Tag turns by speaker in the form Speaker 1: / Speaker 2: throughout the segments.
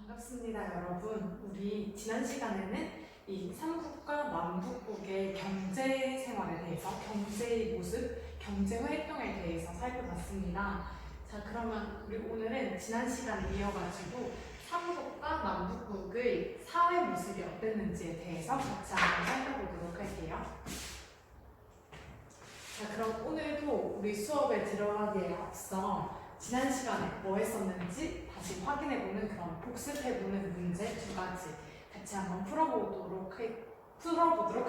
Speaker 1: 반갑습니다, 여러분. 우리 지난 시간에는 이 삼국과 남북국의 경제 생활에 대해서, 경제의 모습, 경제 활동에 대해서 살펴봤습니다. 자, 그러면 우리 오늘은 지난 시간에 이어가지고 삼국과 남북국의 사회 모습이 어땠는지에 대해서 같이 한번 살펴보도록 할게요. 자, 그럼 오늘도 우리 수업에 들어가기에 앞서 지난 시간에 뭐 했었는지 다시 확인해보는 그런 복습해보는 문제 두 가지 같이 한번 풀어보도록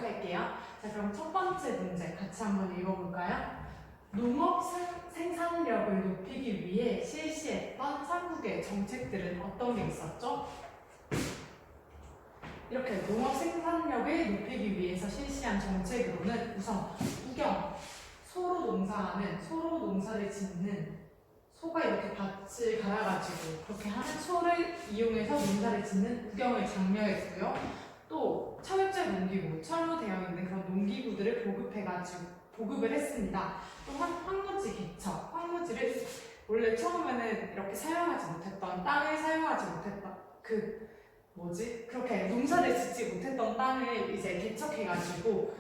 Speaker 1: 할게요. 자, 그럼 첫 번째 문제 같이 한번 읽어볼까요? 농업 생산력을 높이기 위해 실시했던 삼국의 정책들은 어떤 게 있었죠? 이렇게 농업 생산력을 높이기 위해서 실시한 정책으로는 우선 우경, 소로 농사를 짓는 소가 이렇게 밭을 갈아가지고 그렇게 하는 소를 이용해서 농사를 짓는 우경을 장려했고요. 또 철제 농기구, 철로 되어 있는 그런 농기구들을 보급을 했습니다. 또 황무지 개척, 황무지를 원래 처음에는 이렇게 사용하지 못했던 땅을 사용하지 못했던 그렇게 농사를 짓지 못했던 땅을 이제 개척해가지고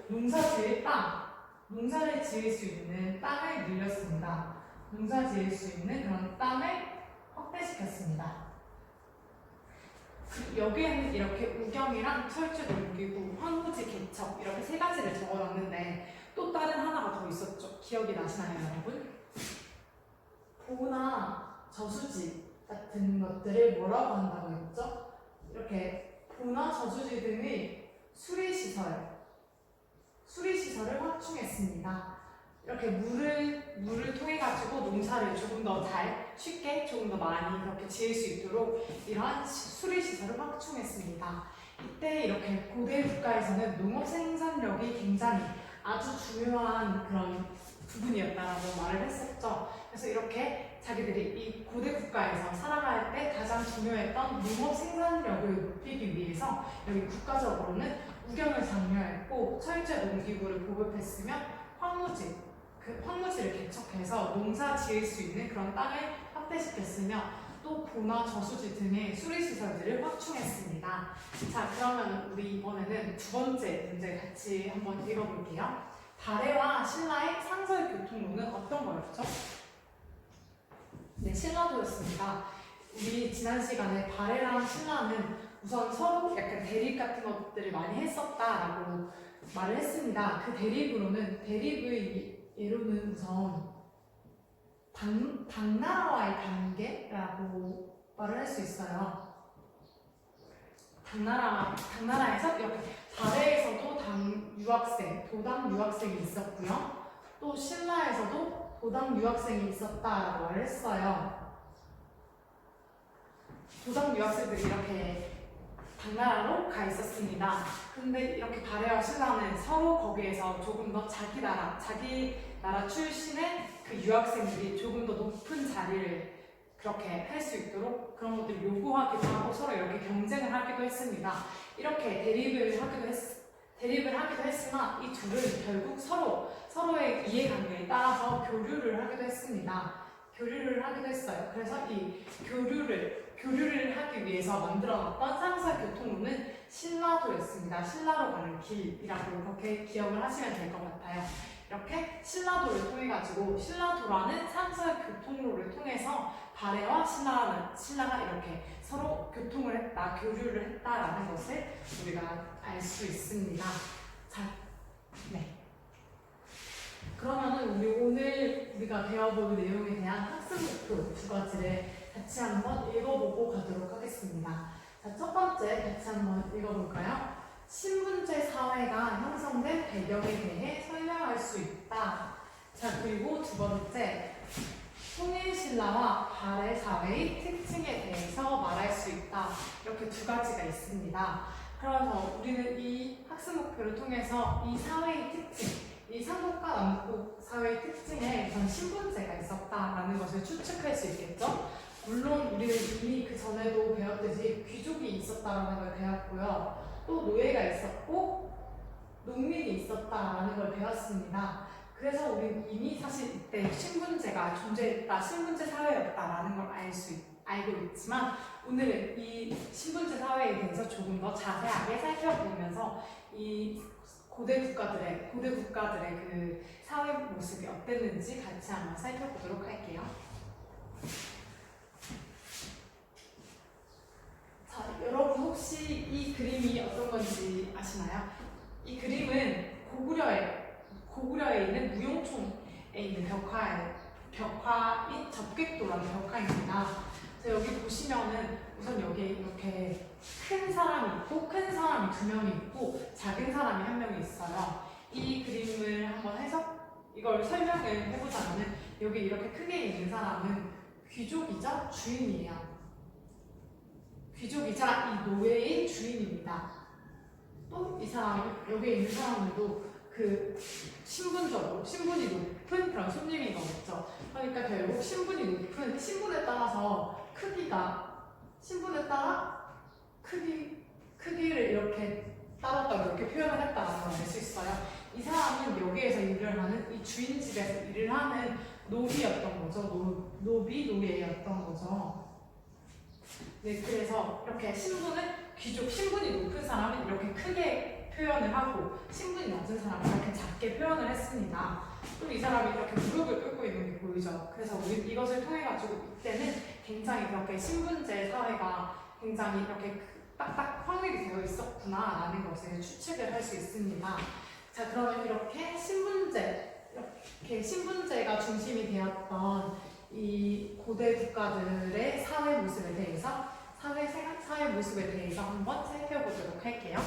Speaker 1: 농사를 지을 수 있는 땅을 늘렸습니다. 농사 지을 수 있는 그런 땅을 확대시켰습니다. 여기에는 이렇게 우경이랑 철제 농기구, 황무지 개척 이렇게 세 가지를 적어놨는데 또 다른 하나가 더 있었죠. 기억이 나시나요, 여러분? 보나 저수지 같은 것들을 뭐라고 한다고 했죠? 이렇게 보나 저수지 등의 수리시설을 확충했습니다. 이렇게 물을 통해 가지고 농사를 조금 더 쉽게 조금 더 많이 그렇게 지을 수 있도록 이러한 수리시설을 확충했습니다. 이때 이렇게 고대 국가에서는 농업 생산력이 굉장히 아주 중요한 그런 부분이었다라고 말을 했었죠. 그래서 이렇게 자기들이 이 고대 국가에서 살아갈 때 가장 중요했던 농업 생산력을 높이기 위해서 여기 국가적으로는 우경을 장려했고 철제 농기구를 보급했으며 황무지를 개척해서 농사 지을 수 있는 그런 땅을 확대시켰으며 또 보나 저수지 등의 수리시설들을 확충했습니다. 자, 그러면 우리 이번에는 두 번째 문제 같이 한번 읽어볼게요. 발해와 신라의 상설 교통로는 어떤 거였죠? 네, 신라도였습니다. 우리 지난 시간에 발해랑 신라는 우선 서로 약간 대립 같은 것들을 많이 했었다라고 말을 했습니다. 그 대립의 예로는 우선 당나라와의 관계라고 말을 할 수 있어요. 당나라에서 이렇게 발해에서도 도당 유학생이 있었고요. 또 신라에서도 도당 유학생이 있었다라고 말을 했어요. 도당 유학생들이 이렇게 당나라로 가 있었습니다. 근데 이렇게 발해와 신라는 서로 거기에서 조금 더 자기 나라 출신의 그 유학생들이 조금 더 높은 자리를 그렇게 할 수 있도록 그런 것들을 요구하기도 하고 서로 이렇게 경쟁을 하기도 했습니다. 이렇게 대립을 하기도 했으나 이 둘은 결국 서로의 이해관계에 따라서 교류를 하기도 했습니다. 교류를 하기도 했어요. 그래서 이 교류를 하기 위해서 만들어놨던 상설 교통로는 신라도였습니다. 신라로 가는 길이라고 그렇게 기억을 하시면 될 것 같아요. 이렇게 신라도를 통해 가지고 신라도라는 상설 교통로를 통해서 발해와 신라가 이렇게 서로 교류를 했다라는 것을 우리가 알 수 있습니다. 자, 네. 그러면은 오늘 우리가 배워볼 내용에 대한 학습 목표 두 가지를 같이 한번 읽어보고 가도록 하겠습니다. 자, 첫 번째 같이 한번 읽어볼까요? 신분제 사회가 형성된 배경에 대해 설명할 수 있다. 자, 그리고 두 번째, 통일신라와 발해 사회의 특징에 대해서 말할 수 있다. 이렇게 두 가지가 있습니다. 그래서 우리는 이 학습 목표를 통해서 이 사회의 특징, 이 삼국과 남북 사회의 특징에 우선 신분제가 있었다라는 것을 추측할 수 있겠죠. 물론 우리는 이미 그 전에도 배웠듯이 귀족이 있었다라는 걸 배웠고요. 또 노예가 있었고 농민이 있었다라는 걸 배웠습니다. 그래서 우리는 이미 사실 이때 신분제가 존재했다, 신분제 사회였다라는 걸 알고 있지만 오늘은 이 신분제 사회에 대해서 조금 더 자세하게 살펴보면서 이 고대 국가들의 그 사회 모습이 어땠는지 같이 한번 살펴보도록 할게요. 자, 여러분 혹시 이 그림이 어떤 건지 아시나요? 이 그림은 고구려에 있는 무용총에 있는 벽화인 접객도라는 벽화입니다. 그래서 여기 보시면은 우선 여기에 이렇게 큰 사람이 있고 큰 사람이 2명이 있고 작은 사람이 1명이 있어요. 이 그림을 한번 이걸 설명을 해보자면은 여기 이렇게 크게 있는 사람은 귀족이자 주인이에요. 귀족이자 이 노예의 주인입니다. 또 이 사람, 여기 있는 사람들도 그 신분이 높은 그런 손님인 거겠죠. 그러니까 결국 신분이 높은 신분에 따라서 신분에 따라 크기를 이렇게 따랐다 이렇게 표현을 했다라는 걸 알 수 있어요. 이 사람은 여기에서 일을 하는 이 주인 집에서 일을 하는 노비였던 거죠. 노예였던 거죠. 네, 그래서 이렇게 신분이 높은 사람은 이렇게 크게 표현을 하고 신분이 낮은 사람은 이렇게 작게 표현을 했습니다. 또 이 사람이 이렇게 무릎을 꿇고 있는 게 보이죠. 그래서 우리 이것을 통해 가지고 이때는 굉장히 그렇게 신분제 사회가 굉장히 이렇게 딱딱 확립이 되어 있었구나라는 것을 추측을 할 수 있습니다. 자, 그러면 이렇게 신분제가 중심이 되었던 이 고대 국가들의 사회 모습에 대해서 한번 살펴보도록 할게요.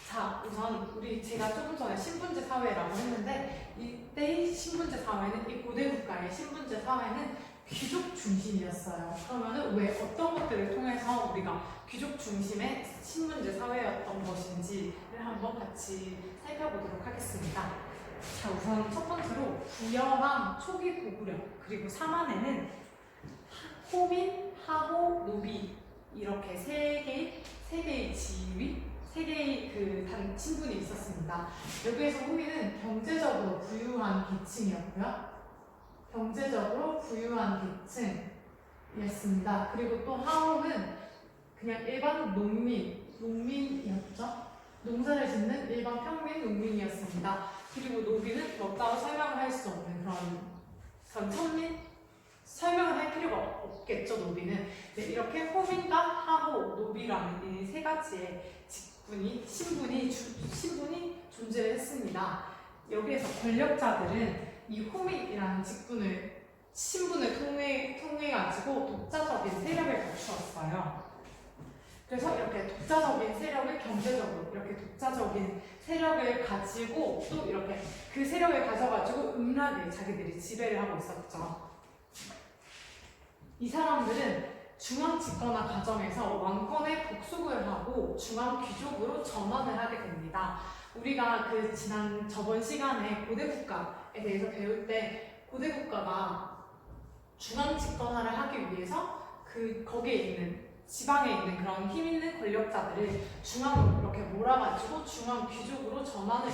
Speaker 1: 자, 우선 제가 조금 전에 신분제 사회라고 했는데 이때의 신분제 사회는 이 고대 국가의 신분제 사회는 귀족 중심이었어요. 그러면은 왜 어떤 것들을 통해서 우리가 귀족 중심의 신분제 사회였던 것인지를 한번 같이 살펴보도록 하겠습니다. 자, 우선 첫 번째로 구여랑 초기 고구려 그리고 삼안에는 호민, 하호, 노비 이렇게 세 개의 지위, 세 개의 그 신분이 있었습니다. 여기에서 호민은 경제적으로 부유한 계층이었고요. 계층이었습니다. 그리고 또 하호는 그냥 일반 농민이었죠. 농사를 짓는 일반 평민 농민이었습니다. 그리고 노비는 뭐 따로 설명을 할 수 없는 그런 설명을 할 필요가 없겠죠. 노비는. 네, 이렇게 호민과 하호, 노비라는 이 세 가지의 신분이 존재를 했습니다. 여기에서 권력자들은 이 호민이라는 신분을 통해 가지고 독자적인 세력을 갖추었어요. 그래서 이렇게 독자적인 세력을 경제적으로 이렇게 독자적인 세력을 가지고 또 이렇게 그 세력을 가져가지고 음란을 자기들이 지배를 하고 있었죠. 이 사람들은 중앙 집권화 과정에서 왕권에 복속을 하고 중앙 귀족으로 전환을 하게 됩니다. 우리가 저번 시간에 고대 국가에 대해서 배울 때 고대 국가가 중앙 집권화를 하기 위해서 거기에 있는 지방에 있는 그런 힘 있는 권력자들을 중앙으로 이렇게 몰아가지고 중앙 귀족으로 전환을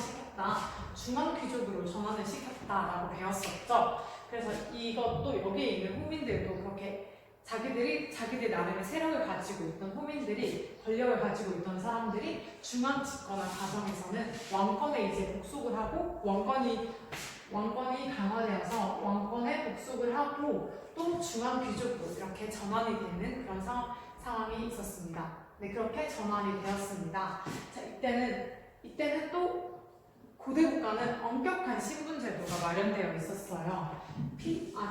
Speaker 1: 시켰다라고 배웠었죠. 그래서 이것도 여기에 있는 호민들도 그렇게 자기들 나름의 세력을 가지고 있던 호민들이, 권력을 가지고 있던 사람들이 중앙 집권화 과정에서는 왕권에 이제 복속을 하고 왕권이 강화되어서 왕권에 복속을 하고 또 중앙 귀족으로 이렇게 전환이 되는 그런 상황이 있었습니다. 네, 그렇게 전환이 되었습니다. 자, 이때는 또 고대 국가는 엄격한 신분 제도가 마련되어 있었어요.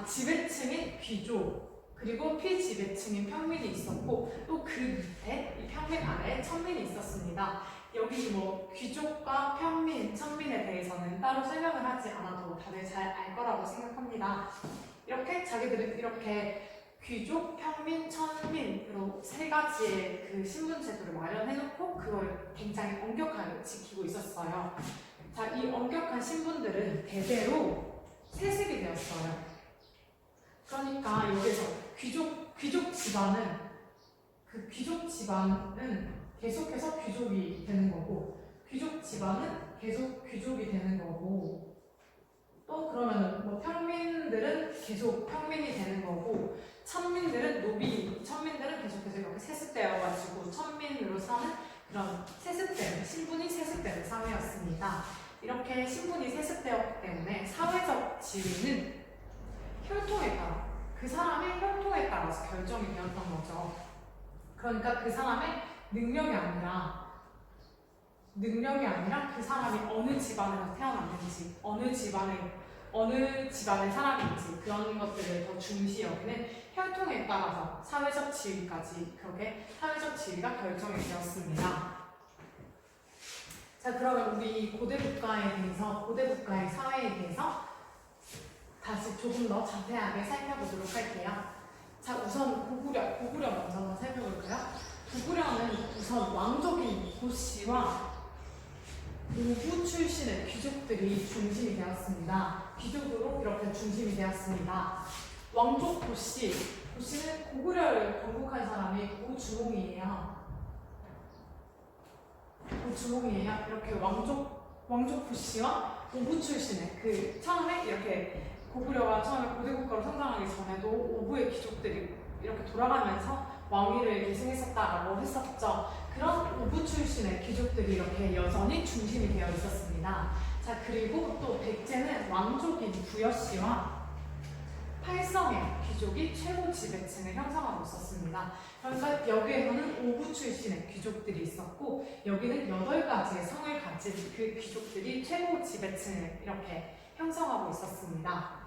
Speaker 1: 지배층인 귀족 그리고 피지배층인 평민이 있었고 또 그 밑에 이 평민 아래에 천민이 있었습니다. 여기 뭐 귀족과 평민, 천민에 대해서는 따로 설명을 하지 않아도 다들 잘 알 거라고 생각합니다. 자기들은 이렇게 귀족, 평민, 천민으로 세 가지의 그 신분 제도를 마련해놓고 그걸 굉장히 엄격하게 지키고 있었어요. 자, 이 엄격한 신분들은 대대로 세습이 되었어요. 그러니까 여기서 귀족 집안은 계속해서 귀족이 되는 거고 귀족 집안은 계속 귀족이 되는 거고 또 그러면 뭐 평민들은 계속 평민이 되는 거고 천민들은 천민들은 계속해서 이렇게 세습되어가지고 천민으로 사는 그런 세습된 신분이 세습되는 사회였습니다. 이렇게 신분이 세습되었기 때문에 사회적 지위는 혈통에 따라 그 사람의 혈통에 따라서 결정이 되었던 거죠. 그러니까 그 사람의 능력이 아니라 그 사람이 어느 집안에서 태어났는지, 어느 집안의 사람인지 그런 것들을 더 중시 여기는 혈통에 따라서 사회적 지위까지 그렇게 사회적 지위가 결정이 되었습니다. 자, 그러면 우리 고대 국가의 사회에 대해서 다시 조금 더 자세하게 살펴보도록 할게요. 자, 우선 고구려 먼저 한번 살펴볼까요? 고구려는 우선 왕족인 고씨와 노부 출신의 귀족들이 중심이 되었습니다. 귀족으로 이렇게 중심이 되었습니다. 왕족 고씨는 고구려를 건국한 사람이 고주몽이에요. 이렇게 왕족 고씨와 노부 출신의 처음에 이렇게 고구려가 처음에 고대국가로 성장하기 전에도 오부의 귀족들이 이렇게 돌아가면서 왕위를 계승했었다라고 했었죠. 그런 오부 출신의 귀족들이 이렇게 여전히 중심이 되어 있었습니다. 자, 그리고 또 백제는 왕족인 부여씨와 팔성의 귀족이 최고 지배층을 형성하고 있었습니다. 그러니까 여기에서는 오부 출신의 귀족들이 있었고 여기는 8가지의 성을 가진 그 귀족들이 최고 지배층을 이렇게 형성하고 있었습니다.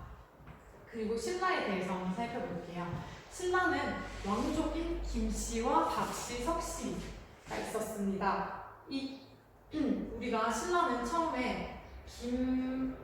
Speaker 1: 그리고 신라에 대해서 한번 살펴볼게요. 신라는 왕족인 김씨와 박씨, 석씨가 있었습니다. 우리가 신라는 처음에 김,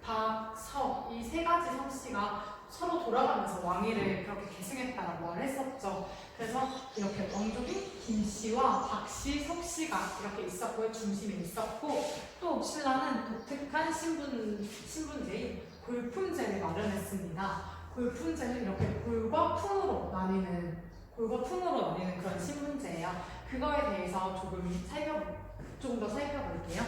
Speaker 1: 박, 석 이 3가지 성씨가 서로 돌아가면서 왕위를 그렇게 계승했다라고 말을 했었죠. 그래서 이렇게 왕족인 김씨와 박씨, 석씨가 이렇게 있었고 중심이 있었고 또 신라는 독특한 신분제인 골품제를 마련했습니다. 골품제는 이렇게 골과 품으로 나뉘는 그런 신분제예요. 그거에 대해서 조금 더 살펴볼게요.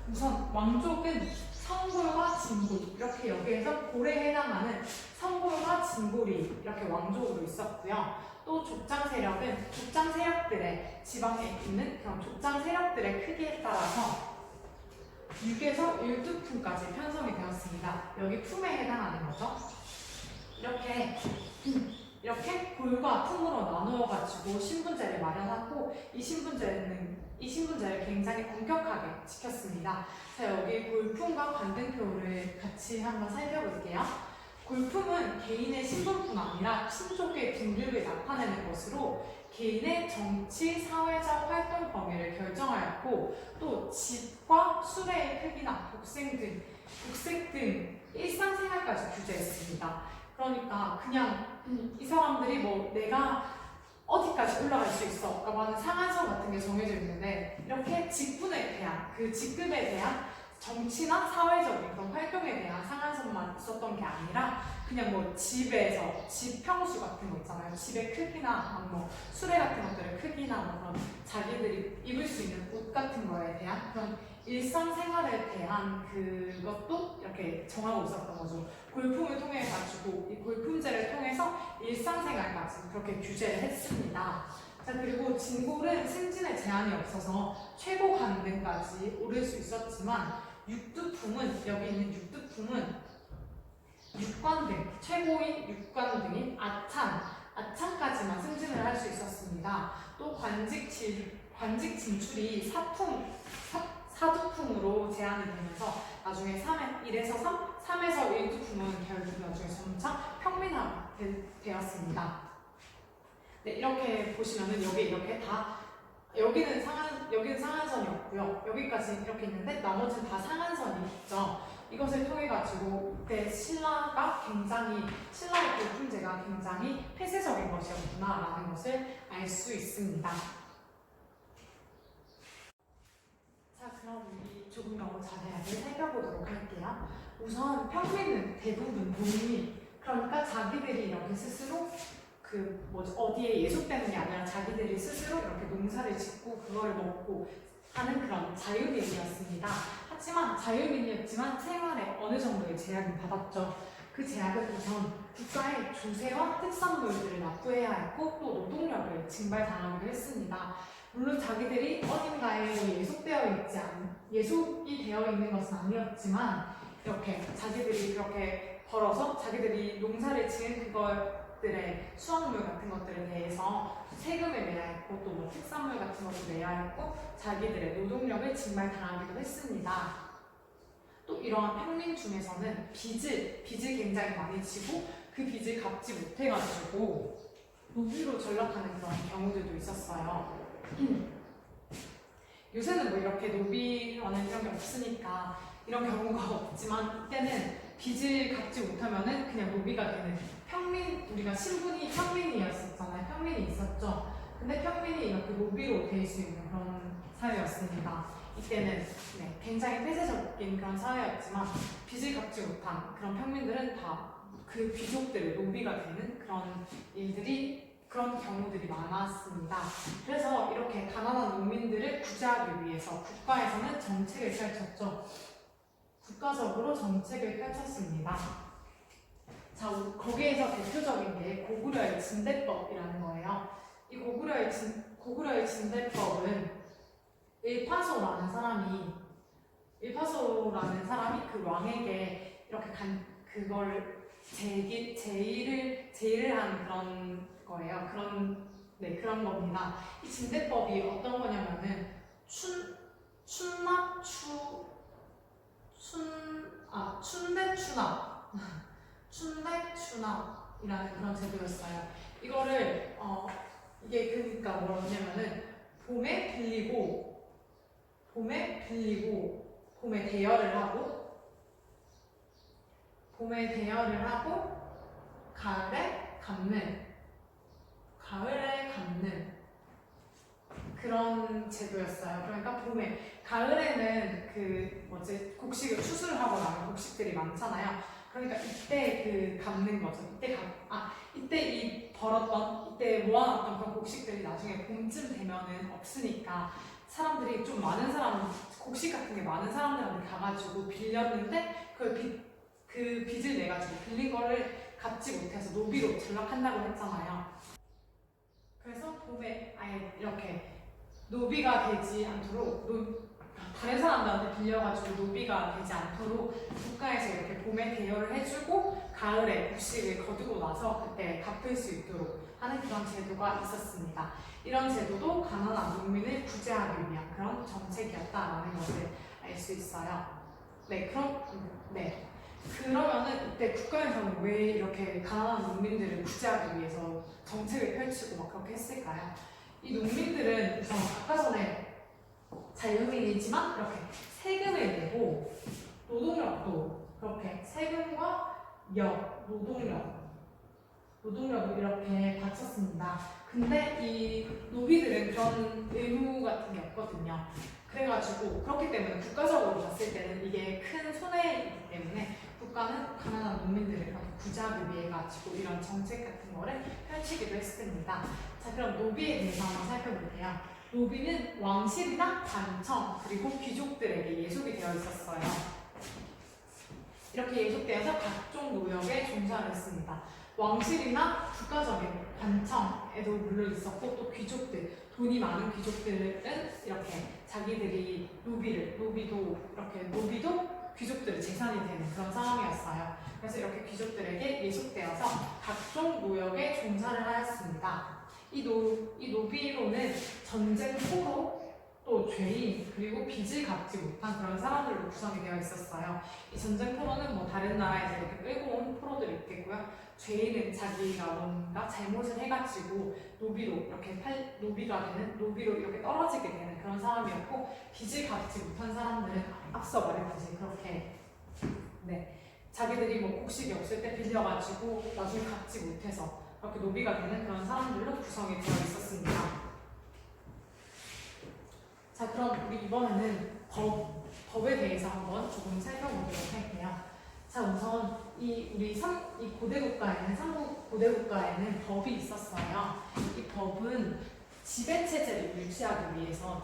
Speaker 1: 우선 왕족은 성골과 진골 이렇게 여기에서 골에 해당하는 성골과 진골이 이렇게 왕족으로 있었고요. 또 족장 세력들의 지방에 있는 그런 족장 세력들의 크기에 따라서 6에서 12품까지 편성이 되었습니다. 여기 품에 해당하는 거죠. 이렇게 골과 품으로 나누어가지고 신분제를 마련하고 이 신분제를 굉장히 엄격하게 지켰습니다. 자, 여기 골품과 관등표를 같이 한번 살펴볼게요. 골품은 개인의 신분뿐 아니라 친족의 등급을 나타내는 것으로 개인의 정치, 사회적 활동 범위를 결정하였고 또 집과 수레의 크기나 복색 등 일상생활까지 규제했습니다. 그러니까 그냥 이 사람들이 뭐 내가 어디까지 올라갈 수 있어 라고 하는 상한선 같은 게 정해져 있는데 이렇게 직분에 대한 그 직급에 대한 정치나 사회적인 그런 활동에 대한 상한선만 있었던 게 아니라 그냥 뭐 집에서 집 평수 같은 거 있잖아요. 집의 크기나 뭐 수레 같은 것들의 크기나 뭐 그런 자기들이 입을 수 있는 옷 같은 거에 대한 그런 일상생활에 대한 그것도 이렇게 정하고 있었던 거죠. 골품을 통해 가지고 이 골품제를 통해서 일상생활까지 그렇게 규제를 했습니다. 자, 그리고 진골은 승진에 제한이 없어서 최고 관등까지 오를 수 있었지만 여기 있는 육두품은 육관등, 최고인 육관등인 아찬까지만 승진을 할 수 있었습니다. 또 관직 진출이 사두품으로 제한이 되면서 나중에 1에서 3에서 1두품은 결국 나중에 점차 평민화 되었습니다. 네, 이렇게 보시면은 여기는 상한선이었고요. 여기까지 이렇게 있는데 나머지는 다 상한선이 있죠. 이것을 통해 가지고 그때 신라의 골품제가 굉장히 폐쇄적인 것이었구나라는 것을 알 수 있습니다. 자, 그럼 우리 조금 더 자세하게 살펴보도록 할게요. 우선 평민은 대부분 농민, 그러니까 자기들이 이렇게 스스로 어디에 예속되는 게 아니라 자기들이 스스로 이렇게 농사를 짓고 그거를 먹고 하는 그런 자유민이었습니다. 하지만 자유민이었지만 생활에 어느 정도의 제약은 받았죠. 그 제약은 우선 국가의 조세와 특산물들을 납부해야 했고 또 노동력을 징발당하기도 했습니다. 물론 자기들이 어딘가에 예속이 되어 있는 것은 아니었지만 이렇게 자기들이 그렇게 벌어서 자기들이 농사를 지은 그것들의 수확물 같은 것들에 대해서 세금을 내야 했고 또 뭐 특산물 같은 것도 내야 했고 자기들의 노동력을 징발당하기도 했습니다. 또 이러한 평민 중에서는 빚을 굉장히 많이 지고 그 빚을 갚지 못해가지고 노비로 전락하는 그런 경우들도 있었어요. 요새는 뭐 이렇게 노비라는 이런 게 없으니까 이런 경우가 없지만 이때는 빚을 갚지 못하면은 그냥 노비가 되는 우리가 신분이 평민이었었잖아요. 평민이 있었죠. 근데 평민이 이렇게 노비로 될 수 있는 그런 사회였습니다. 이때는 굉장히 폐쇄적인 그런 사회였지만 빚을 갚지 못한 그런 평민들은 다 그 귀족들의 노비가 되는 그런 경우들이 많았습니다. 그래서 이렇게 가난한 농민들을 구제하기 위해서 국가에서는 정책을 펼쳤죠. 국가적으로 정책을 펼쳤습니다. 자, 거기에서 대표적인 게 고구려의 진대법이라는 거예요. 이 고구려의 진대법은 일파소라는 사람이 그 왕에게 이렇게 그걸 제의를 한 그런 거예요. 그런 겁니다. 이 진대법이 어떤 거냐면은 춘대추납이라는 그런 제도였어요. 이거를 이게 그러니까 뭐냐면은 봄에 빌리고 봄에 대여를 하고 가을에 갚는 그런 제도였어요. 그러니까 가을에는 곡식을 추수를 하고 나면 곡식들이 많잖아요. 그러니까 이때 갚는 거죠. 이때 모아놨던 그런 곡식들이 나중에 봄쯤 되면은 없으니까 사람들이 좀 곡식 같은 게 많은 사람들한테 가가지고 빌렸는데 그 빚을 내가지고 빌린 거를 갚지 못해서 노비로 전락한다고 했잖아요. 그래서 봄에 아예 이렇게 노비가 되지 않도록 다른 사람들한테 빌려가지고 노비가 되지 않도록 국가에서 이렇게 봄에 대여를 해주고 가을에 곡식을 거두고 나서 그때 갚을 수 있도록 하는 그런 제도가 있었습니다. 이런 제도도 가난한 농민을 구제하기 위한 그런 정책이었다라는 것을 알 수 있어요. 그러면은 이때 국가에서는 왜 이렇게 가난한 농민들을 구제하기 위해서 정책을 펼치고 막 그렇게 했을까요? 이 농민들은 우선 아까 전에 자유민이지만 이렇게 세금을 내고 노동력도 그렇게 세금과 노동력을 이렇게 바쳤습니다. 근데 이 노비들은 그런 의무 같은 게 없거든요. 그렇기 때문에 국가적으로 봤을 때는 이게 큰 손해이기 때문에 국가는 가난한 농민들을 구제하기 위해 가지고 이런 정책 같은 거를 펼치기도 했습니다. 자, 그럼 노비에 대해서 한번 살펴볼게요. 노비는 왕실이나 관청 그리고 귀족들에게 예속이 되어 있었어요. 이렇게 예속되어서 각종 노역에 종사를 했습니다. 왕실이나 국가적인 관청에도 물론 있었고 또 귀족들, 돈이 많은 귀족들은 이렇게 자기들이 노비도 귀족들의 재산이 되는 그런 상황이었어요. 그래서 이렇게 귀족들에게 예속되어서 각종 노역에 종사를 하였습니다. 이 노비로는 전쟁 포로 또 죄인 그리고 빚을 갚지 못한 그런 사람들로 구성이 되어 있었어요. 이 전쟁 포로는 뭐 다른 나라에서 이렇게 끌고 온 포로들이 있겠고요. 죄인은 자기가 뭔가 잘못을 해가지고 노비로 이렇게 떨어지게 되는 그런 사람이었고, 빚을 갚지 못한 사람들은 앞서 말했듯이 그렇게 자기들이 뭐 곡식이 없을 때 빌려가지고 나중에 갚지 못해서 그렇게 노비가 되는 그런 사람들로 구성이 되어 있었습니다. 자, 그럼 우리 이번에는 법에 대해서 한번 조금 살펴보도록 할게요. 자, 우선 이 고대 국가에는, 삼국 고대 국가에는 법이 있었어요. 이 법은 지배 체제를 유지하기 위해서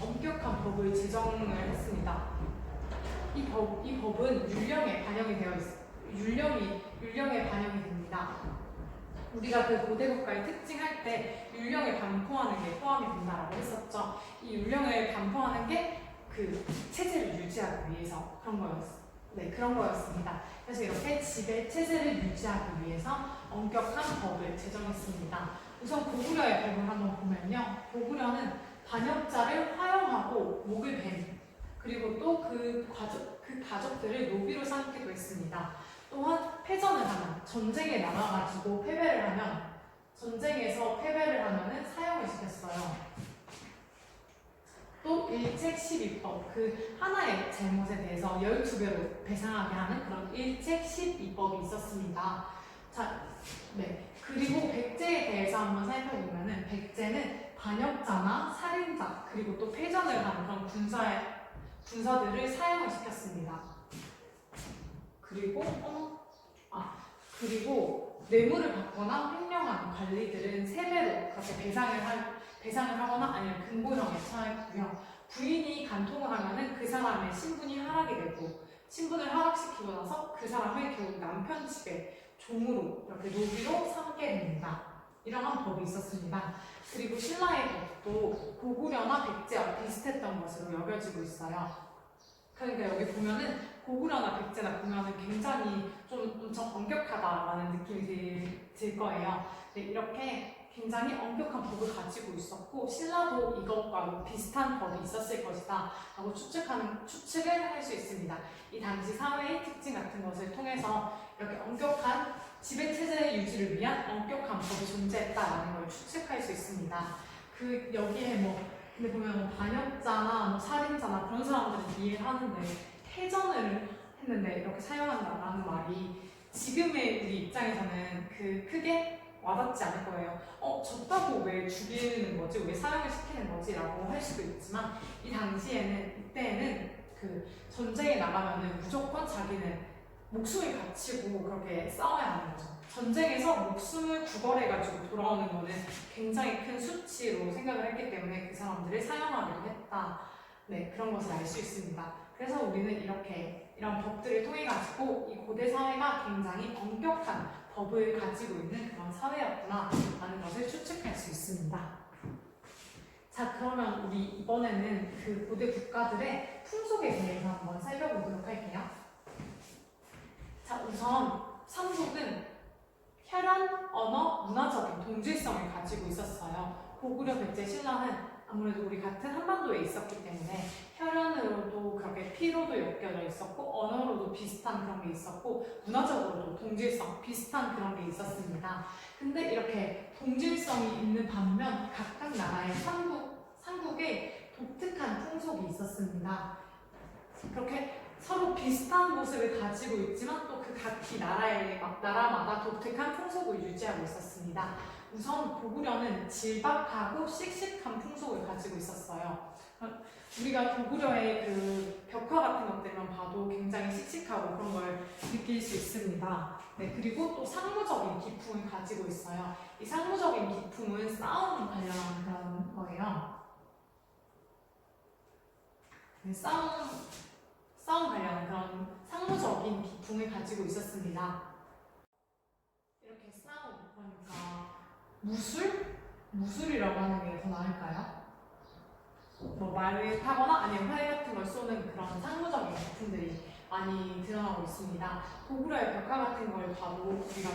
Speaker 1: 엄격한 법을 제정을 했습니다. 이 법은 율령에 반영이 되어 율령에 반영이 됩니다. 우리가 그 고대 국가의 특징할 때 율령에 반포하는 게 포함이 된다라고 했었죠. 이 율령을 반포하는 게 그 체제를 유지하기 위해서 그런 거였습니다. 그래서 이렇게 지배 체제를 유지하기 위해서 엄격한 법을 제정했습니다. 우선 고구려의 법을 한번 보면요. 고구려는 반역자를 화형하고 목을 뱀, 그리고 또 그 가족들을 노비로 삼기도 했습니다. 또한 패전을 하면, 전쟁에서 패배를 하면은 사형을 시켰어요. 또 일책 12법, 그 하나의 잘못에 대해서 12배로 배상하게 하는 그런 일책 12법이 있었습니다. 자, 네. 그리고 백제에 대해서 한번 살펴보면은 백제는 반역자나 살인자, 그리고 또 패전을 하는 그런 군사들을 사형을 시켰습니다. 그리고 뇌물을 받거나 횡령한 관리들은 세배로 그렇게 배상을 하거나 아니면 금고형에 처했고요. 부인이 간통을 하면은 그 사람의 신분이 하락이 되고, 신분을 하락시키고 나서 그 사람을 결국 남편 집에 종으로 이렇게 노비로 삼게 됩니다. 이러한 법이 있었습니다. 그리고 신라의 법도 고구려나 백제와 비슷했던 것으로 여겨지고 있어요. 그러니까 여기 보면은 고구려나 백제나 보면은 굉장히 좀 엄청 엄격하다라는 느낌이 들 거예요. 네, 이렇게 굉장히 엄격한 법을 가지고 있었고, 신라도 이것과 비슷한 법이 있었을 것이다 라고 추측을 할 수 있습니다. 이 당시 사회의 특징 같은 것을 통해서 이렇게 엄격한 지배체제 유지를 위한 엄격한 법이 존재했다라는 걸 추측할 수 있습니다. 여기에 근데 보면 반역자나 살인자나 그런 사람들은 이해를 하는데, 패전을 했는데 이렇게 사용한다라는 말이 지금의 우리 입장에서는 크게 와닿지 않을 거예요. 졌다고 왜 죽이는 거지? 왜 사형을 시키는 거지? 라고 할 수도 있지만, 이때에는 전쟁에 나가면은 무조건 자기는 목숨을 바치고 그렇게 싸워야 하는 거죠. 전쟁에서 목숨을 구걸해가지고 돌아오는 거는 굉장히 큰 수치로 생각을 했기 때문에 그 사람들을 사형하기도 했다. 네, 그런 것을 알 수 있습니다. 그래서 우리는 이런 법들을 통해 가지고 이 고대 사회가 굉장히 엄격한 법을 가지고 있는 그런 사회였구나 라는 것을 추측할 수 있습니다. 자, 그러면 우리 이번에는 그 고대 국가들의 풍속에 대해서 한번 살펴보도록 할게요. 자, 우선 삼국은 혈연, 언어, 문화적인 동질성을 가지고 있었어요. 고구려, 백제, 신라는 아무래도 우리 같은 한반도에 있었기 때문에 혈연으로도 그렇게 피로도 엮여져 있었고, 언어로도 비슷한 그런 게 있었고, 문화적으로도 동질성 비슷한 그런 게 있었습니다. 근데 이렇게 동질성이 있는 반면 각각 나라의 삼국에 독특한 풍속이 있었습니다. 그렇게 서로 비슷한 모습을 가지고 있지만 또 그 각기 나라마다 독특한 풍속을 유지하고 있었습니다. 우선 고구려는 질박하고 씩씩한 풍속을 가지고 있었어요. 우리가 고구려의 그 벽화 같은 것들만 봐도 굉장히 씩씩하고 그런 걸 느낄 수 있습니다. 네, 그리고 또 상무적인 기풍을 가지고 있어요. 이 상무적인 기풍은 싸움 관련한 그런 거예요. 네, 싸움 관련한 그런 상무적인 기풍을 가지고 있었습니다. 이렇게 싸움, 그러니까 무술이라고 하는 게 더 나을까요? 말을 타거나 아니면 활 같은 걸 쏘는 그런 상무적인 기품들이 많이 드러나고 있습니다. 고구려의 벽화 같은 걸 봐도 우리가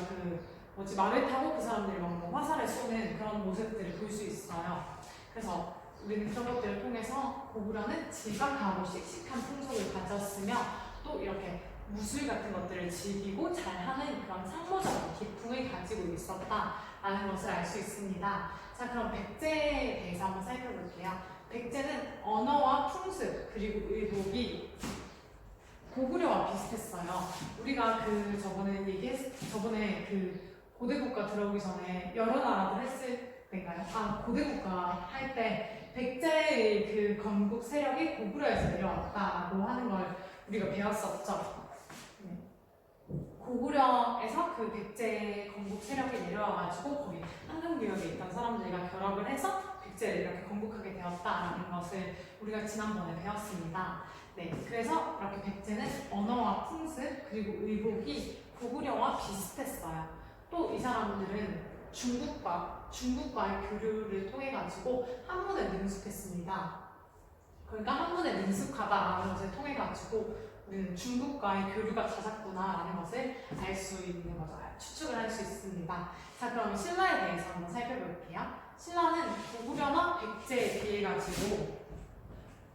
Speaker 1: 말을 타고 그 사람들이 화살을 쏘는 그런 모습들을 볼 수 있어요. 그래서 우리는 그런 것들을 통해서 고구려는 질박하고 씩씩한 풍속을 가졌으며, 또 이렇게 무술 같은 것들을 즐기고 잘하는 그런 상무적인 기풍을 가지고 있었다라는 것을 알 수 있습니다. 자, 그럼 백제에 대해서 한번 살펴볼게요. 백제는 언어와 풍습 그리고 의복이 고구려와 비슷했어요. 우리가 저번에 고대 국가 들어오기 전에 여러 나라들 했을 때인가요? 고대 국가 할 때 백제의 건국 세력이 고구려에서 내려왔다고 하는 걸 우리가 배웠었죠. 고구려에서 백제 건국 세력이 내려와가지고 거기 한강유역에 있던 사람들과 결합을 해서 백제를 이렇게 건국하게 되었다라는 것을 우리가 지난번에 배웠습니다. 네, 그래서 이렇게 백제는 언어와 풍습 그리고 의복이 고구려와 비슷했어요. 또 이 사람들은 중국과의 교류를 통해 가지고 한문에 능숙했습니다. 그러니까 한문에 능숙하다라는 것을 통해 가지고 우리는 중국과의 교류가 잦았구나라는 것을 알 수 있는 거죠. 추측을 할 수 있습니다. 자, 그럼 신라에 대해서 한번 살펴볼게요. 신라는 고구려나 백제에 비해 가지고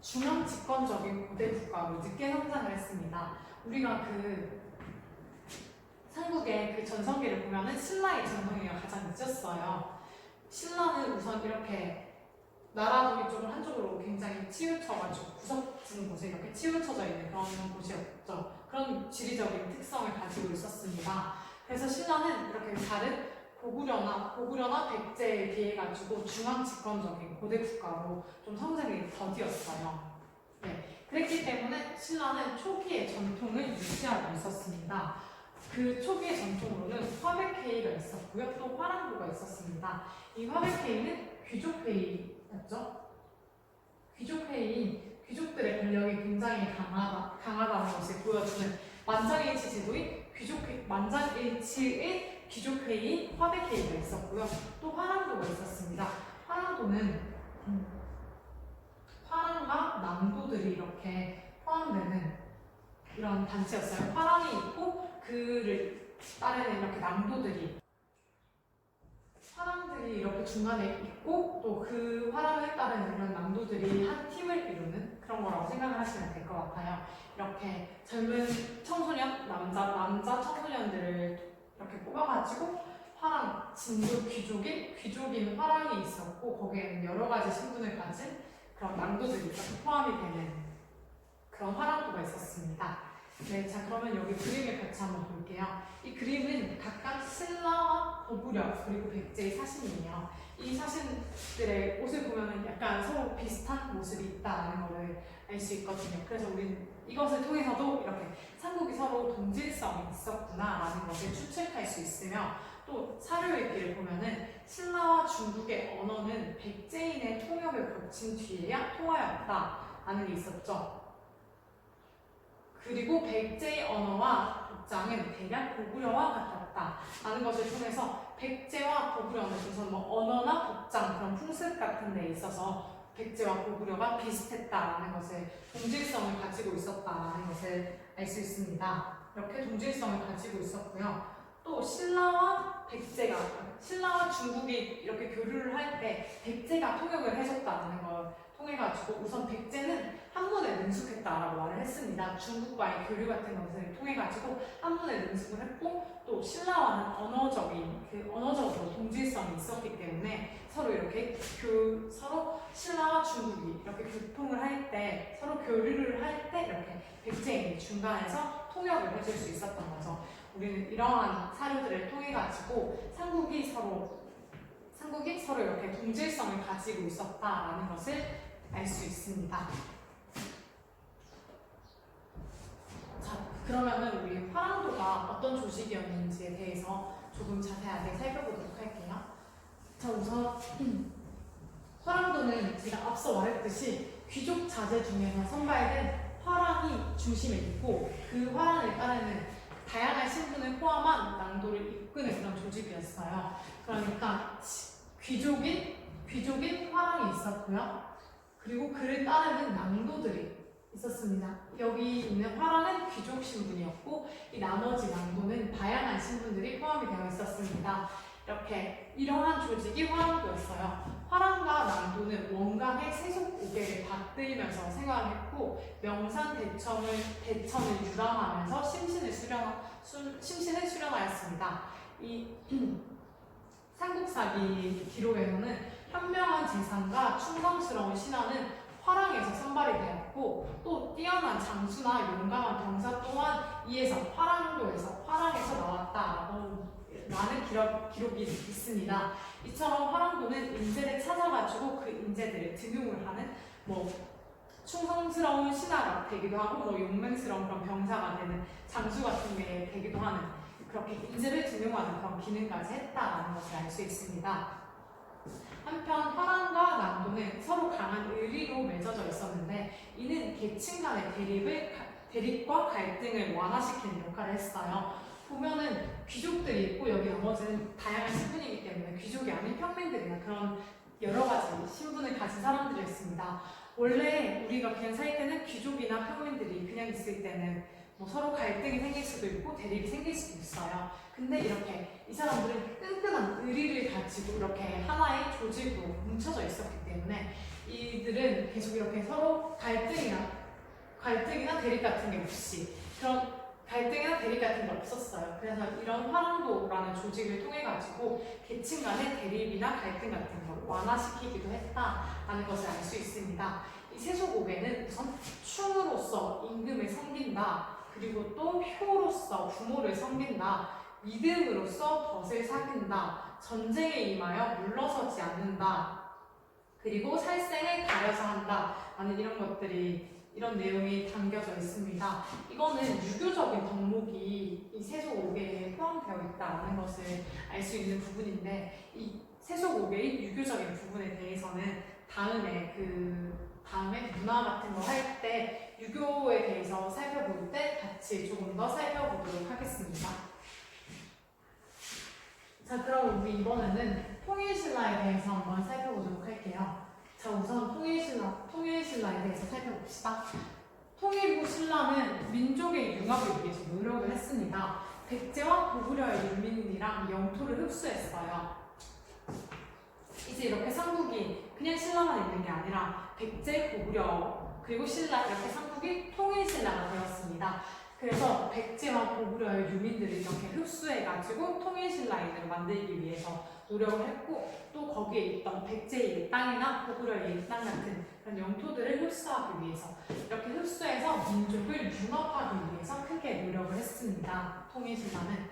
Speaker 1: 중앙 집권적인 고대 국가로 늦게 성장을 했습니다. 우리가 그 삼국의 그 전성기를 보면은 신라의 전성기가 가장 늦었어요. 신라는 우선 이렇게 나라 독립적으로 한쪽으로 굉장히 치우쳐가지고 구석진 곳에 이렇게 치우쳐져 있는 그런 곳이었죠. 그런 지리적인 특성을 가지고 있었습니다. 그래서 신라는 이렇게 다른 고구려나 백제에 비해 가지고 중앙 집권적인 고대 국가로 좀 성장이 더디었어요. 네, 그랬기 때문에 신라는 초기의 전통을 유지하고 있었습니다. 그 초기의 전통으로는 화백회의가 있었고요, 또 화랑도가 있었습니다. 이 화백회의는 귀족회의였죠. 귀족들의 권력이 굉장히 강하다는 것을 보여주는 만장일치의 귀족회의, 화백회의가 있었고요. 또 화랑도가 있었습니다. 화랑도는 화랑과 남도들이 이렇게 포함되는 이런 단체였어요. 화랑이 있고 그를 따르는 이렇게 남도들이 화랑들이 이렇게 중간에 있고 또 그 화랑을 따르는 이런 남도들이 한 팀을 이루는 그런 거라고 생각을 하시면 될 것 같아요. 이렇게 젊은 청소년, 남자 청소년들을 이렇게 뽑아가지고 화랑, 진도 귀족인 화랑이 있었고 거기에는 여러 가지 신분을 가진 그런 남도들이 이렇게 포함이 되는 그런 화랑도가 있었습니다. 네, 자 그러면 여기 그림을 같이 한번 볼게요. 이 그림은 각각 신라와 고구려 그리고 백제의 사신이에요. 이 사신들의 옷을 보면 약간 서로 비슷한 모습이 있다는 것을 알 수 있거든요. 그래서 우리는 이것을 통해서도 이렇게 삼국이 서로 동질성이 있었구나라는 것을 추측할 수 있으며 또 사료일기를 보면은 신라와 중국의 언어는 백제인의 통역을 거친 뒤에야 통하였다라는 게 있었죠. 그리고 백제의 언어와 복장은 대략 고구려와 같았다라는 것을 통해서 백제와 고구려는 우선 뭐 언어나 복장 그런 풍습 같은 데 있어서 백제와 고구려가 비슷했다라는 것을 동질성을 가지고 있었다라는 것을 알 수 있습니다. 이렇게 동질성을 가지고 있었고요. 또 신라와 중국이 이렇게 교류를 할 때 백제가 통역을 해줬다는 걸 통해가지고 우선 백제는 한문에 능숙했다라고 말을 했습니다. 중국과의 교류 같은 것을 통해가지고 한문에 능숙을 했고 또 신라와는 언어적으로 동질성이 있었기 때문에 서로 이렇게 서로 신라와 중국이 이렇게 교통을 할 때 서로 교류를 할 때 이렇게 백제인이 중간에서 통역을 해줄 수 있었던 거죠. 우리는 이러한 사료들을 통해 가지고 삼국이 서로 이렇게 동질성을 가지고 있었다라는 것을 알 수 있습니다. 자, 그러면은 우리 화랑도가 어떤 조직이었는지에 대해서 조금 자세하게 살펴보도록 할게요. 자, 우선 화랑도는 제가 앞서 말했듯이 귀족 자제 중에서 선발된 화랑이 중심에 있고 그 화랑을 따르는 다양한 신분을 포함한 낭도를 이끄는 그런 조직이었어요. 그러니까 귀족인 화랑이 있었고요. 그리고 그를 따르는 낭도들이 있었습니다. 여기 있는 화랑은 귀족 신분이었고 이 나머지 낭도는 다양한 신분들이 포함이 되어 있었습니다. 이러한 조직이 화랑도였어요. 화랑과 낭도는 원강의 세속 우계를 받들면서 생활했고 명산 대천을 유람하면서 심신을 수련하였습니다. 이 삼국사기 기록에서는 현명한 재산과 충성스러운 신하는 화랑에서 선발이 되었고 또 뛰어난 장수나 용감한 병사 또한 화랑에서 나왔다라는 기록이 있습니다. 이처럼 화랑도는 인재를 찾아가지고 그 인재들을 등용을 하는 충성스러운 신하가 되기도 하고 용맹스러운 그런 병사가 되는 장수 같은 게 되기도 하는 그렇게 인재를 등용하는 그런 기능까지 했다라는 것을 알 수 있습니다. 한편 화랑과 난도는 서로 강한 의리로 맺어져 있었는데 이는 계층 간의 대립과 갈등을 완화시키는 역할을 했어요. 보면은 귀족들이 있고 여기 나머지는 다양한 신분이기 때문에 귀족이 아닌 평민들이나 그런 여러 가지 신분을 가진 사람들이었습니다. 원래 우리가 그냥 살 때는 귀족이나 평민들이 그냥 있을 때는 뭐 서로 갈등이 생길 수도 있고 대립이 생길 수도 있어요. 근데 이렇게 이 사람들은 끈끈한 의리를 가지고 이렇게 하나의 조직으로 뭉쳐져 있었기 때문에 이들은 계속 이렇게 서로 갈등이나 대립 같은 게 없이 그런 갈등이나 대립 같은 게 없었어요. 그래서 이런 화랑도라는 조직을 통해 가지고 계층 간의 대립이나 갈등 같은 걸 완화시키기도 했다라는 것을 알 수 있습니다. 이 세속옥에는 우선 충으로서 임금을 섬긴다. 그리고 또 효로서 부모를 섬긴다. 믿음으로써 덫을 사귄다. 전쟁에 임하여 물러서지 않는다. 그리고 살생을 가려서 한다. 라는 이런 내용이 담겨져 있습니다. 이거는 유교적인 덕목이 이 세속옥에 포함되어 있다는 것을 알 수 있는 부분인데 이 세속옥의 유교적인 부분에 대해서는 다음에 문화 같은 거 할 때 유교에 대해서 살펴볼 때 같이 조금 더 살펴보도록 하겠습니다. 자, 그럼 우리 이번에는 통일신라에 대해서 한번 살펴보도록 할게요. 자, 우선 통일신라에 대해서 살펴봅시다. 통일 후 신라는 민족의 융합을 위해서 노력을 했습니다. 백제와 고구려의 유민이랑 영토를 흡수했어요. 이제 이렇게 삼국이 그냥 신라만 있는 게 아니라 백제, 고구려, 그리고 신라 이렇게 삼국이 통일신라가 되었습니다. 그래서 백제와 고구려의 유민들을 이렇게 흡수해가지고 통일신라인을 만들기 위해서 노력을 했고 또 거기에 있던 백제의 땅이나 고구려의 땅 같은 그런 영토들을 흡수하기 위해서 이렇게 흡수해서 민족을 융합하기 위해서 크게 노력을 했습니다. 통일신라는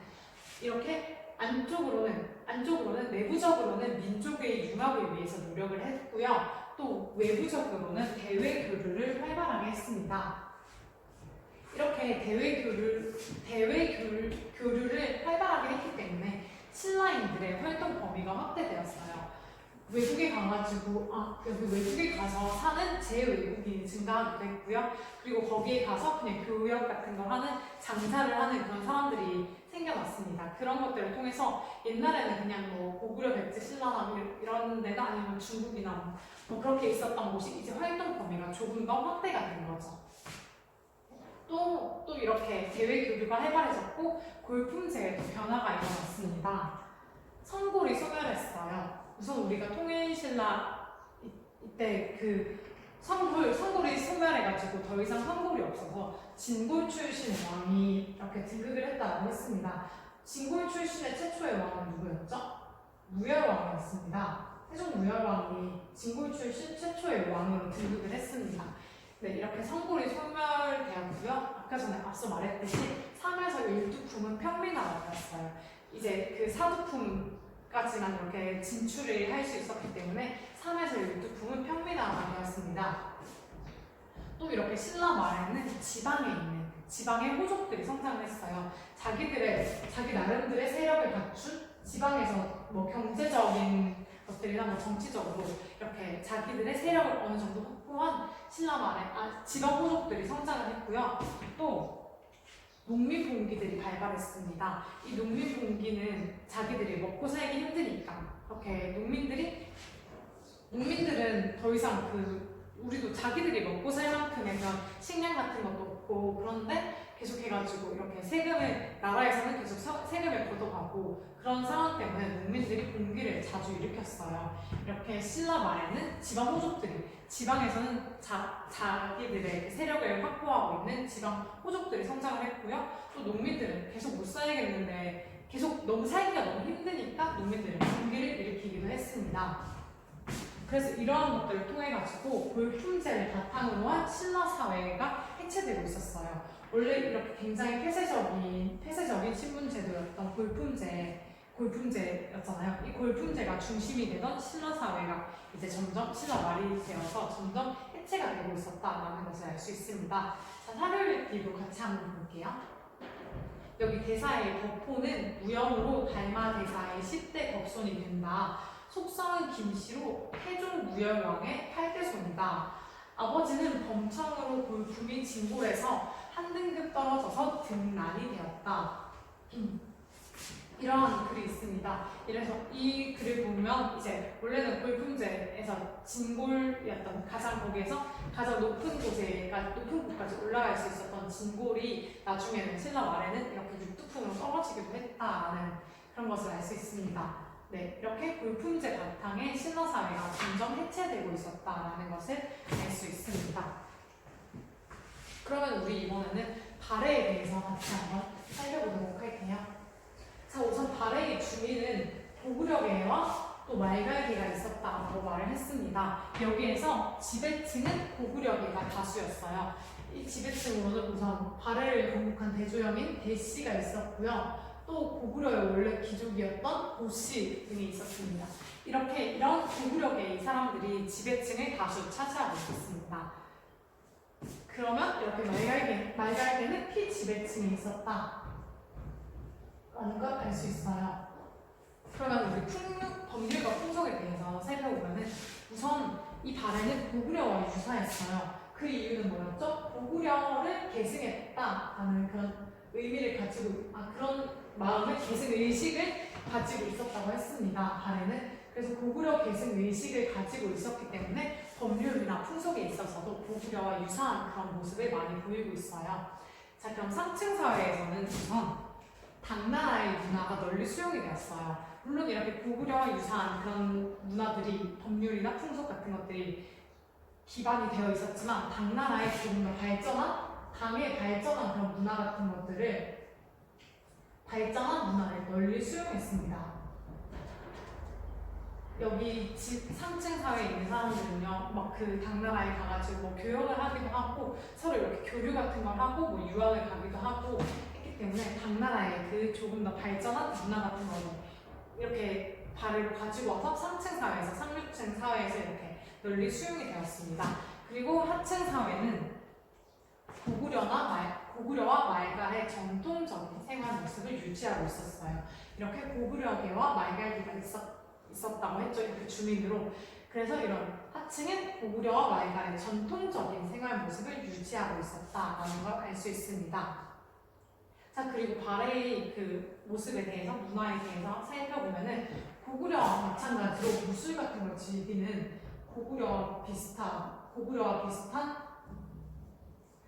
Speaker 1: 이렇게 안쪽으로는 내부적으로는 민족의 융합을 위해서 노력을 했고요. 또 외부적으로는 대외 교류를 활발하게 했습니다. 이렇게 대외 교류를 활발하게 했기 때문에 신라인들의 활동 범위가 확대되었어요. 외국에 가서 사는 재외국인이 증가하기도 했고요. 그리고 거기에 가서 그냥 교역 같은 거 하는 장사를 하는 그런 사람들이 생겨났습니다. 그런 것들을 통해서 옛날에는 그냥 뭐 고구려, 백제, 신라나 이런 데나 아니면 중국이나 뭐 그렇게 있었던 곳이 이제 활동 범위가 조금 더 확대가 된 거죠. 또 이렇게 대외 교류가 활발해졌고 골품제에도 변화가 일어났습니다. 성골이 소멸했어요. 우선 우리가 통일신라 이때 성골이 소멸해가지고 더 이상 성골이 없어서 진골 출신 왕이 이렇게 등극을 했다고 했습니다. 진골 출신의 최초의 왕은 누구였죠? 무열왕이었습니다. 세종 무열왕이 진골 출신 최초의 왕으로 등극을 했습니다. 네, 이렇게 성골이 소멸되었고요. 아까 전에 앞서 말했듯이 삼에서 일두품은 평민화가 되었어요. 이제 그 사두품까지만 이렇게 진출을 할 수 있었기 때문에 3에서 일두품은 평민화가 되었습니다. 또 이렇게 신라 말에는 지방에 있는 지방의 호족들이 성장을 했어요. 자기 나름대로의 세력을 갖춘 지방에서 뭐 경제적인 것들이나 뭐 정치적으로 이렇게 자기들의 세력을 어느 정도 확보한 신라 말에 지방 호족들이 성장을 했고요. 또 농민봉기들이 발발했습니다. 이 농민봉기는 자기들이 먹고 살기 힘드니까 이렇게 농민들은 더 이상 우리도 자기들이 먹고 살 만큼의 그런 식량 같은 것도 없고 그런데 계속 해가지고 이렇게 나라에서는 계속 세금을 걷어가고 그런 상황 때문에 농민들이 봉기를 자주 일으켰어요. 이렇게 신라 말에는 지방 호족들이 지방에서는 자기들의 세력을 확보하고 있는 지방 호족들이 성장을 했고요. 또 농민들은 계속 못 살겠는데 계속 너무 살기가 너무 힘드니까 농민들은 봉기를 일으키기도 했습니다. 그래서 이러한 것들을 통해 가지고 골품제를 바탕으로 한 신라 사회가 해체되고 있었어요. 원래 이렇게 굉장히 폐쇄적인 신분제도였던 골품제였잖아요. 이 골품제가 중심이 되던 신라 사회가 이제 점점 신라 말이 되어서 점점 해체가 되고 있었다라는 것을 알 수 있습니다. 자, 사료 읽기도 같이 한번 볼게요. 여기 대사의 덕포는 무염으로 달마 대사의 10대 덕손이 된다. 속성은 김씨로 태종 무열왕의 8대손이다. 아버지는 범청으로 골품이 진골에서 한 등급 떨어져서 등란이 되었다. 이러한 글이 있습니다. 이래서 이 글을 보면 이제 원래는 골품제에서 진골이었던 가장 거기에서 가장 높은 높은 곳까지 올라갈 수 있었던 진골이 나중에는 신라 말에는 이렇게 육두품으로 떨어지기도 했다라는 그런 것을 알 수 있습니다. 네, 이렇게 골품제 바탕에 신라 사회가 점점 해체되고 있었다라는 것을 알 수 있습니다. 그러면 우리 이번에는 발해에 대해서 같이 한번 살펴보도록 할게요. 자, 우선 발해의 주민은 고구려계와 또 말갈계가 있었다고 말을 했습니다. 여기에서 지배층은 고구려계가 다수였어요. 이 지배층으로는 우선 발해를 건국한 대조영인 대씨가 있었고요. 또 고구려의 원래 귀족이었던 고씨 등이 있었습니다. 이런 고구려계의 사람들이 지배층을 다수 차지하고 있었습니다. 그러면 이렇게 말갈계는 피지배층이 있었다 라는 걸 알 수 있어요. 그러면 우리 법률과 풍속에 대해서 살펴보면은 우선 이 발해는 고구려와 유사했어요. 그 이유는 뭐였죠? 고구려를 계승했다라는 그런 의미를 가지고 그런 마음을 계승 의식을 가지고 있었다고 했습니다. 발해는 그래서 고구려 계승 의식을 가지고 있었기 때문에 법률이나 풍속에 있어서도 고구려와 유사한 그런 모습을 많이 보이고 있어요. 자, 그럼 상층 사회에서는 우선 당나라의 문화가 널리 수용이 되었어요. 물론 이렇게 고구려와 유사한 그런 문화들이 법률이나 풍속 같은 것들이 기반이 되어 있었지만 당나라의 조금 더 당의 발전한 그런 문화 같은 것들을 발전한 문화를 널리 수용했습니다. 여기 상층 사회에 있는 사람들은요, 막 그 당나라에 가가지고 뭐 교역을 하기도 하고 서로 이렇게 교류 같은 걸 하고 뭐 유학을 가기도 하고 했기 때문에 당나라의 그 조금 더 발전한 문화 같은 거를 이렇게 발해로 가지고 와서 상층 사회에서 상류층 사회에서 이렇게 널리 수용이 되었습니다. 그리고 하층 사회는 고구려와 말갈의 전통적인 생활 모습을 유지하고 있었어요. 이렇게 고구려계와 말갈계가 있었다고 했죠. 이렇게 주민으로. 그래서 이런 하층은 고구려와 말갈의 전통적인 생활 모습을 유지하고 있었다라는 걸 알 수 있습니다. 자, 그리고 발해의 그 모습에 대해서, 문화에 대해서 살펴보면은 고구려와 마찬가지로 무술 같은 걸 즐기는 고구려와 비슷한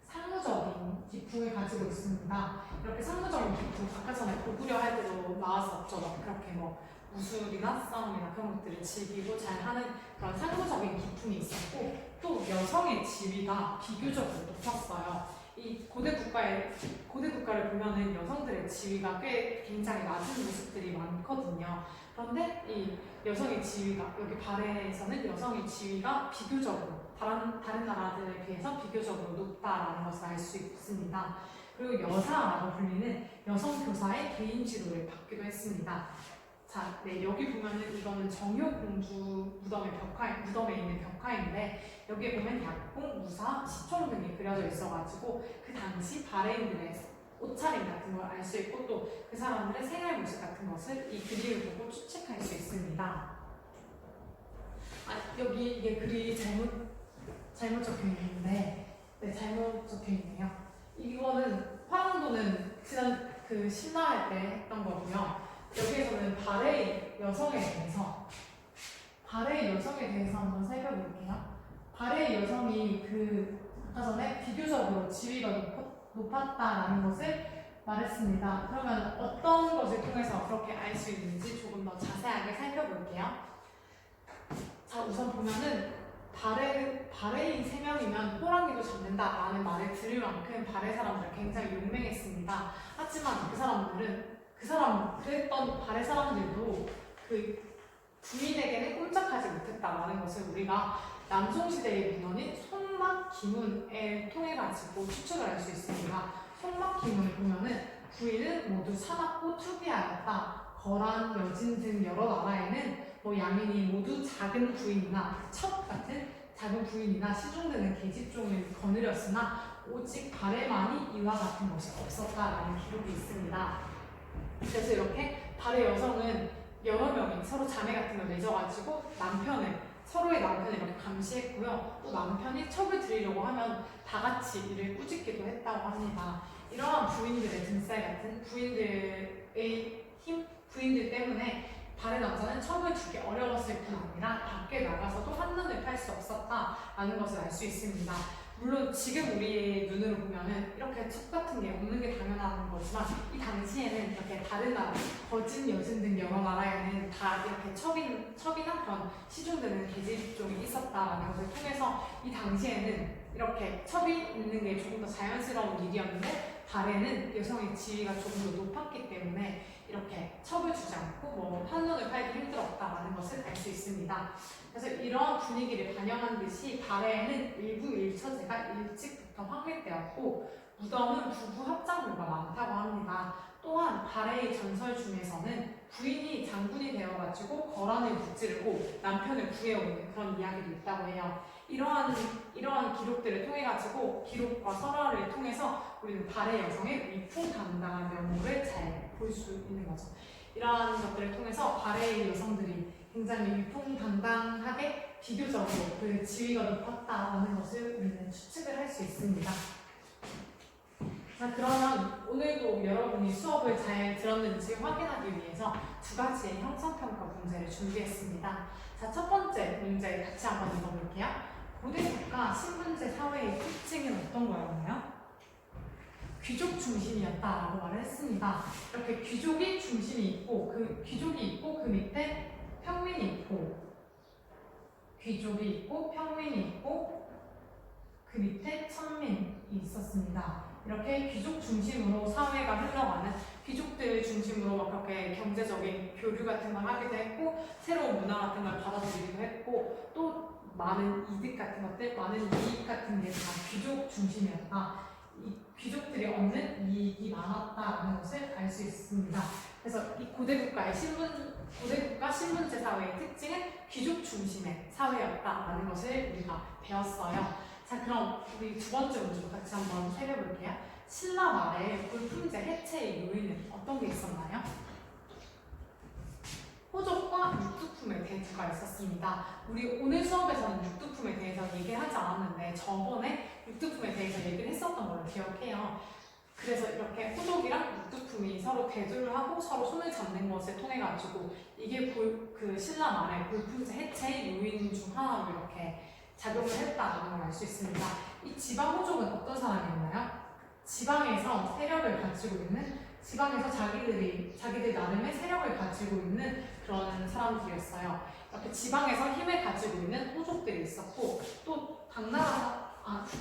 Speaker 1: 상무적인 기풍을 가지고 있습니다. 이렇게 상무적인 기풍, 아까 전에 고구려 할 때도 나왔었죠. 막 그렇게 뭐 무술이나 싸움이나 그런 것들을 즐기고 잘하는 그런 상무적인 기풍이 있었고, 또 여성의 지위가 비교적으로 높았어요. 이 고대 국가를 보면은 여성들의 지위가 굉장히 낮은 모습들이 많거든요. 그런데 이 여성의 지위가, 여기 발해에서는 여성의 지위가 비교적으로 다른 나라들에 비해서 비교적으로 높다라는 것을 알 수 있습니다. 그리고 여사라고 불리는 여성 교사의 개인 지도를 받기도 했습니다. 자, 네, 여기 보면은 이거는 정효공주 무덤에 있는 벽화인데 여기에 보면 약봉, 무사, 시총 등이 그려져 있어가지고 그 당시 발해인들의 옷차림 같은 걸 알 수 있고 또 그 사람들의 생활 모습 같은 것을 이 그림을 보고 추측할 수 있습니다. 여기 이게 글이 잘못 적혀 있는데, 네, 잘못 적혀 있네요. 이거는 화랑도는 지난 그 신라할 때 했던 거고요. 여기에서는 발해의 여성에 대해서 한번 살펴볼게요. 발해의 여성이 아까 전에 비교적으로 지위가 높았다라는 것을 말했습니다. 그러면 어떤 것을 통해서 그렇게 알 수 있는지 조금 더 자세하게 살펴볼게요. 자, 우선 보면은 발해인 3명이면 호랑이도 잡는다라는 말을 들을 만큼 발해 사람들 굉장히 용맹했습니다. 하지만 그랬던 발해 사람들도 그 부인에게는 꼼짝하지 못했다라는 것을 우리가 남송시대의 문헌인 손막기문을 통해 가지고 추측을 할 수 있습니다. 손막기문을 보면은 부인은 모두 사납고 투비하였다. 거란, 여진 등 여러 나라에는 양인이 모두 작은 부인이나 첩 같은 작은 부인이나 시종 등의 계집종을 거느렸으나 오직 발해만이 이와 같은 것이 없었다라는 기록이 있습니다. 그래서 이렇게 발해 여성은 여러 명이 서로 자매 같은 걸 맺어가지고 서로의 남편을 이렇게 감시했고요. 또 남편이 첩을 들이려고 하면 다 같이 이를 꾸짖기도 했다고 합니다. 이러한 부인들의 등살 같은 부인들의 부인들 때문에 발의 남자는 첩을 주기 어려웠을 뿐 아니라 밖에 나가서도 한눈을 팔 수 없었다라는 것을 알 수 있습니다. 물론 지금 우리의 눈으로 보면은 이렇게 첩 같은 게 없는 게 당연한 거지만 이 당시에는 이렇게 다른 나라, 거진, 여진 등 여러 나라에는 다 이렇게 첩이나 그런 시중되는 계집종이 있었다라는 것을 통해서 이 당시에는 이렇게 첩이 있는 게 조금 더 자연스러운 일이었는데 발에는 여성의 지위가 조금 더 높았기 때문에 이렇게 첩을 주지 않고 뭐 한눈을 팔기 힘들었다라는 것을 알 수 있습니다. 그래서 이러한 분위기를 반영한 듯이 발해에는 일부 일처제가 일찍부터 확립되었고 무덤은 부부 합작물가 많다고 합니다. 또한 발해의 전설 중에서는 부인이 장군이 되어가지고 거란을 무찌르고 남편을 구해오는 그런 이야기도 있다고 해요. 이러한 기록들을 통해가지고 기록과 설화를 통해서 우리는 발해 여성의 위풍당당한 면모를 잘 볼 수 있는 거죠. 이러한 것들을 통해서 발해의 여성들이 굉장히 위풍당당하게 비교적으로 그 지위가 높았다는 것을 우리는 추측을 할 수 있습니다. 자, 그러면 오늘도 여러분이 수업을 잘 들었는지 확인하기 위해서 두 가지의 형성평가 문제를 준비했습니다. 자, 첫 번째 문제 같이 한번 읽어볼게요. 고대국가 신분제 사회의 특징은 어떤 거였나요? 귀족 중심이었다라고 말을 했습니다. 이렇게 귀족이 중심이 있고 그 밑에 평민이 있고 귀족이 있고 평민이 있고 그 밑에 천민이 있었습니다. 이렇게 귀족 중심으로 사회가 흘러가는 귀족들 중심으로 막 그렇게 경제적인 교류 같은 걸 하기도 했고 새로운 문화 같은 걸 받아들이기도 했고 또 많은 이득 같은 것들, 많은 이익 같은 게 다 귀족 중심이었다. 이 귀족들이 얻는 이익이 많았다라는 것을 알 수 있습니다. 그래서 이 고대국가 신분제 사회의 특징은 귀족 중심의 사회였다라는 것을 우리가 배웠어요. 자, 그럼 우리 두 번째 문제도 같이 한번 살펴볼게요. 신라 말에 골품제 해체의 요인은 어떤 게 있었나요? 호족과 육두품의 대두가 있었습니다. 우리 오늘 수업에서는 육두품에 대해서 얘기하지 않았는데 저번에 육두품에 대해서 얘기를 했었던 걸 기억해요. 그래서 이렇게 호족이랑 육두품이 서로 대두를 하고 서로 손을 잡는 것을 통해 가지고 이게 그 신라 말의 골품제 해체의 요인 중 하나로 이렇게 작용을 했다는 걸 알 수 있습니다. 이 지방 호족은 어떤 사람이었나요? 지방에서 세력을 가지고 있는 지방에서 자기들 나름의 세력을 가지고 있는 그런 사람들이었어요. 이렇게 지방에서 힘을 가지고 있는 호족들이 있었고 또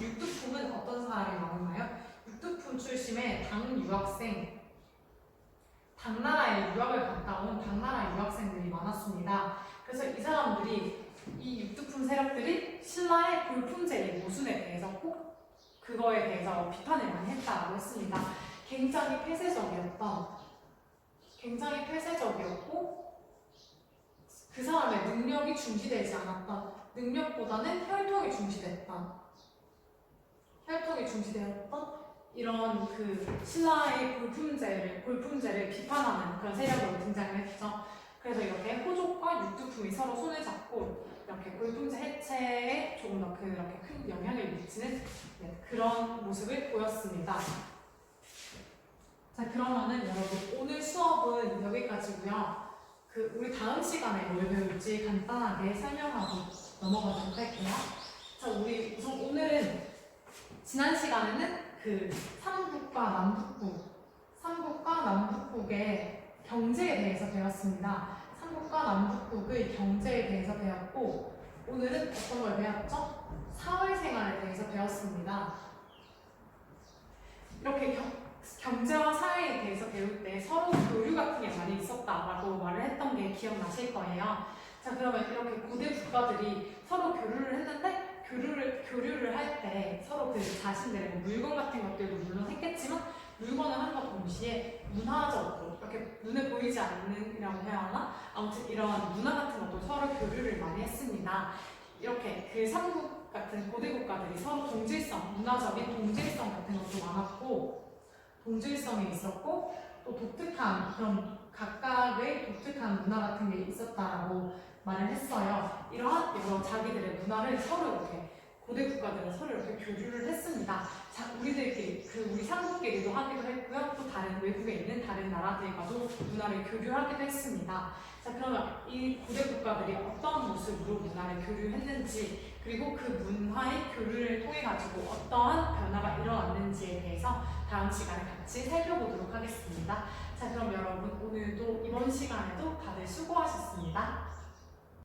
Speaker 1: 육두품은 어떤 사람이 많았나요? 육두품 출신의 당나라에 유학을 갔다 온 당나라 유학생들이 많았습니다. 그래서 이 사람들이 이 육두품 세력들이 신라의 골품제의 모순에 대해서 꼭 그거에 대해서 비판을 많이 했다고 했습니다. 굉장히 폐쇄적이었고 그 사람의 능력이 중시되지 않았던 능력보다는 혈통이 중시되었던 이런 그 신라의 골품제를 비판하는 그런 세력으로 등장을 했죠. 그래서 이렇게 호족과 육두품이 서로 손을 잡고 이렇게 골품제 해체에 조금 더 그렇게 큰 영향을 미치는 그런 모습을 보였습니다. 자, 그러면은 여러분 오늘 수업은 여기까지고요. 우리 다음 시간에 뭘 배울지 간단하게 설명하고 넘어가도록 할게요. 자, 우리 우선 오늘은 지난 시간에는 그 삼국과 남북국의 경제에 대해서 배웠습니다. 삼국과 남북국의 경제에 대해서 배웠고 오늘은 어떤 걸 배웠죠? 사회생활에 대해서 배웠습니다. 이렇게 경제와 사회에 대해서 배울 때 서로 교류 같은 게 많이 있었다라고 말을 했던 게 기억나실 거예요. 자, 그러면 이렇게 고대 국가들이 서로 교류를 했는데 교류를 할 때 서로 그 자신들의 뭐 물건 같은 것들도 물론 했겠지만 물건을 한과 동시에 문화적으로 이렇게 눈에 보이지 않는이라고 해야 하나? 아무튼 이런 문화 같은 것도 서로 교류를 많이 했습니다. 이렇게 그 삼국 같은 고대 국가들이 서로 문화적인 동질성 같은 것도 많았고 동질성이 있었고 또 독특한 그런 각각의 독특한 문화 같은 게 있었다라고 말을 했어요. 이러한 여러 자기들의 문화를 서로 이렇게 고대 국가들은 서로 이렇게 교류를 했습니다. 자, 우리들끼리, 우리 삼국끼리도 하기도 했고요. 또 다른 외국에 있는 다른 나라들과도 문화를 교류하기도 했습니다. 자, 그러면 이 고대 국가들이 어떤 모습으로 문화를 교류했는지, 그리고 그 문화의 교류를 통해 가지고 어떠한 변화가 일어났는지에 대해서 다음 시간에 같이 살펴보도록 하겠습니다. 자, 그럼 여러분 오늘도 이번 시간에도 다들 수고하셨습니다.